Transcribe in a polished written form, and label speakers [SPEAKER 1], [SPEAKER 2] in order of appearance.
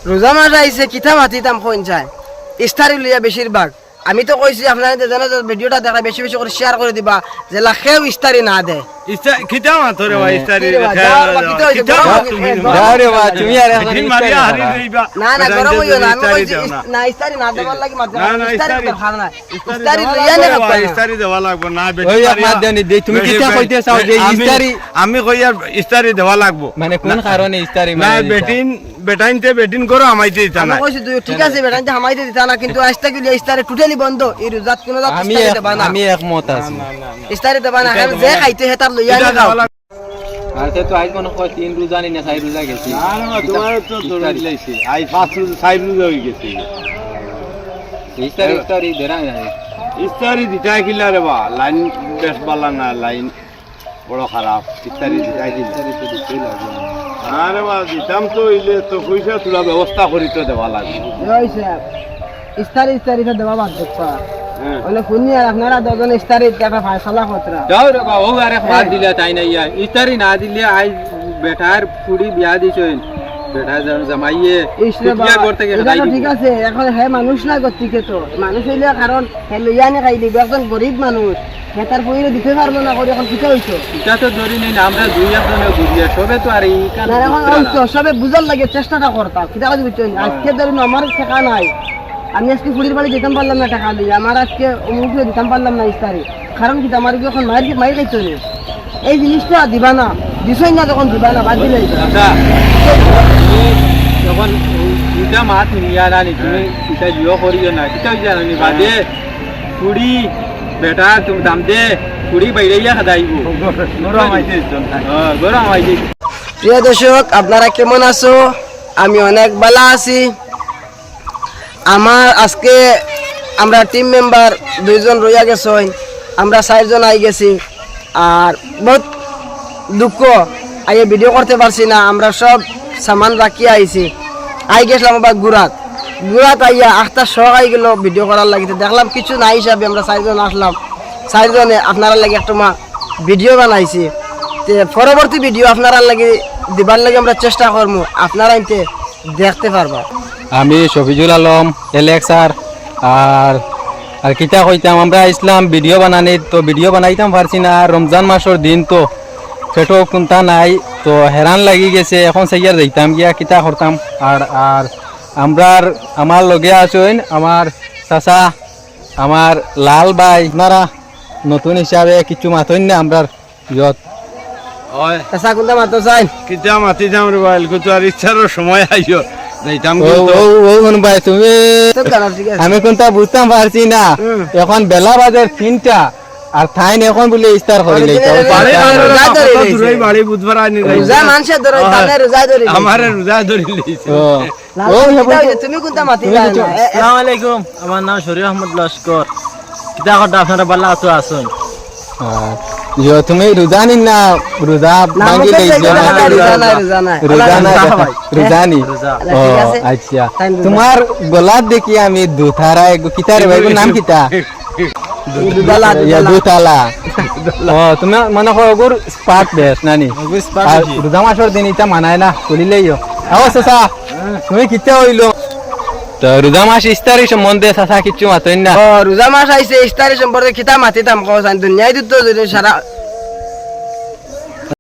[SPEAKER 1] রোজা মাস আইছে কিতা মাতিতাম কোন চাই ইস্তারি লইয়া বেশিরভাগ আমি তো কইছি আপনারা জানা ভিডিওটা দেখা বেশি বেশি করে শেয়ার করে দিবা যে লাখেও ইস্তারি না দে
[SPEAKER 2] কিতা মাতরে ভাই ইস্তারি
[SPEAKER 1] রে বা
[SPEAKER 3] তুমি আর
[SPEAKER 1] না না গরম হইও না আমি কইছি না ইস্তারি না দেবার লাগি মাত্র ইস্তারি তো ভালো না ইস্তারি লইয়া না
[SPEAKER 2] ইস্তারি দেওয়া লাগবে না
[SPEAKER 3] ওই আপনার দেনি দে তুমি কিতা কইতে চাও যে ইস্তারি
[SPEAKER 2] আমি কই আর ইস্তারি দেওয়া লাগবে
[SPEAKER 3] মানে কোন কারণে ইস্তারি
[SPEAKER 2] না বেটাইনতে বেটিন করো আমাইতে দিতা না
[SPEAKER 1] আমি কইছি তুই ঠিক আছে বেটাইনতে হামাইতে দিতা না কিন্তু আজ থেকে ইস্তারি টোটালি বন্ধ এই রোজাত কোন রাত ইস্তারি দেবা না
[SPEAKER 3] আমি একমত আছি
[SPEAKER 1] ইস্তারি দেবা না যে খাইতে হেতার লইয়া না খাও
[SPEAKER 3] আর তো আজ মনে হয় 3 রোজা নি না 4 রোজা গেছি
[SPEAKER 2] না তোমার তো দৌড় লাইছি আই 5 রোজা 4 রোজা হই গেছে
[SPEAKER 3] ইস্তারি দেরা না
[SPEAKER 2] ইস্তারি দিতা কিলা রে বা লাইন বেশ বালা না লাইন বড় খারাপ ইস্তারি দিতা কিলা
[SPEAKER 3] ইস্তারি তো দিতেই লাগবে
[SPEAKER 2] আরে বা দিতাম তো ইলে তো পয়সা তোলা ব্যবস্থা করি তো দেওয়া লাগবে
[SPEAKER 1] ওই স্যার ইস্তারি তো দেবা বাদ দেখবা ওলে শুনি আর আপনারা দুজন ইস্তারি টাকা ফয়সালা করতরা
[SPEAKER 3] যাও রে বা ও আরে বাদ দিলে তাই না ইয়া ইস্তারি না দিলে আই বেটার পুরি বিয়া দিছেন বেটা জামাইয়ে ইস্তারি করতে গেছে
[SPEAKER 1] এটা ঠিক আছে এখন হে মানুষ না গতিকে তো মানুষ হইলে কারণ হে লইয়া নে খাই দিবে একজন গরিব মানুষ হেতার পয়রে দিতে পারবো না করে এখন কিটা হইছো
[SPEAKER 3] এটা তো ধরি নেই না আমরা দুই একজনে বুঝিয়া সবে তো আর এই কাজ
[SPEAKER 1] না এখন হইছো সবে বুঝার লাগে চেষ্টাটা করতাম কিটা কথা বুঝছেন আজকে ধরুন আমার টাকা নাই আমি আজকে ফুড়ির বাড়ি যেতাম পারলাম না টাকা দিয়ে আমার আজকে অমুকে দিতাম পারলাম না ইস্তারি কারণ কি আমার কি এখন মাইর খাইতো রে এই জিনিসটা দিবা না দিছই না তখন দিবা না বাদ দিলে
[SPEAKER 3] দাদা যখন দুটা মাছ নিয়া না তুমি এটা জিও করিও না কিটা জানি বাদে কুড়ি বেটা তুমি দাম দে কুড়ি বাইরেইয়া খাদাইব
[SPEAKER 2] গরম আইছে
[SPEAKER 3] গরম আইছে
[SPEAKER 1] প্রিয় দর্শক আপনারা কেমন আছো আমি অনেক ভালো আছি আমার আজকে আমরা টিম মেম্বার 2 জন রইয়া গেছই আমরা 4 জন আই গেছি আর বহুত দুঃখ আইয়ে ভিডিও করতে পারছি না আমরা সব সামান রাখি আইছি আই গেছিলাম আবার গুরাত আইয়া 8টা শখ আই গেল ভিডিও করার লাগিতে দেখলাম কিছু নাই হিসাবে আমরা 4 জন আসলাম 4 জনে আপনারা লাগে একটা ভিডিও বানাইছি তে পরবর্তী ভিডিও আপনারা লাগে দিবার লাগে আমরা চেষ্টা করবো আপনারা ইনতে দেখতে পারবা
[SPEAKER 3] আমি শফিজুল আলম এলেক্স আর কিতা কইতাম আমরা ইসলাম ভিডিও বানানি তো ভিডিও বানাইতাম পারছি না রমজান মাসের দিন তো পেটো কোনটা নাই তো হেরান লাগি গেছে এখন সেগিয়ার যাইতাম গিয়া কিতা করতাম আর আমার লগে আছেন আমার চাচা আমার লাল ভাই আপনারা নতুন হিসাবে কিছু মাতইন না আমরা ইয়ত
[SPEAKER 2] ওই
[SPEAKER 1] চাচা কোনটা মাতো চাই
[SPEAKER 2] কিতা মাতি যাম রে ভাই কত আর ইচ্ছার সময় আইও যাইতাম
[SPEAKER 3] ভাই তুমি
[SPEAKER 1] তো কারণ ঠিক আছে
[SPEAKER 3] আমি কোনটা বুঝতাম পারছি না এখন বেলা বাজার 3টা আর থাইন এখন বলে ইস্তার করিলে
[SPEAKER 2] বাড়ি বুধবার আনি
[SPEAKER 1] রোজা মানুষের ধরে তাদের রোজা ধরে
[SPEAKER 2] আমার রোজা ধরি লইছে
[SPEAKER 1] তুমি কোনটা মাতি
[SPEAKER 4] আসসালামু আলাইকুম আমার নাম শরীফ আহমদ লস্কর কিতা কথা আপনারা ভালো আছো আসুন
[SPEAKER 3] তুমি রোজা নিন না রোজা ভাঙি রোজানি আচ্ছা তোমার গলাত দেখি আমি দুথারা কিতারে ভাই নাম কিতা দুতালা তুমি মনে করো স্পাট বেশ নানি রোজা মাসের দিন ইটা মানায় না করিলেইও চাচা তুমি কিতা হইলো তো রোজা মাস ইস্তারি সম্বন্ধে চাচা কিছু মাতই না
[SPEAKER 1] রোজা মাস আইছে ইস্তারি সম্পর্কে কিতা মাতিতাম কোসান দুনিয়ায় তো সারা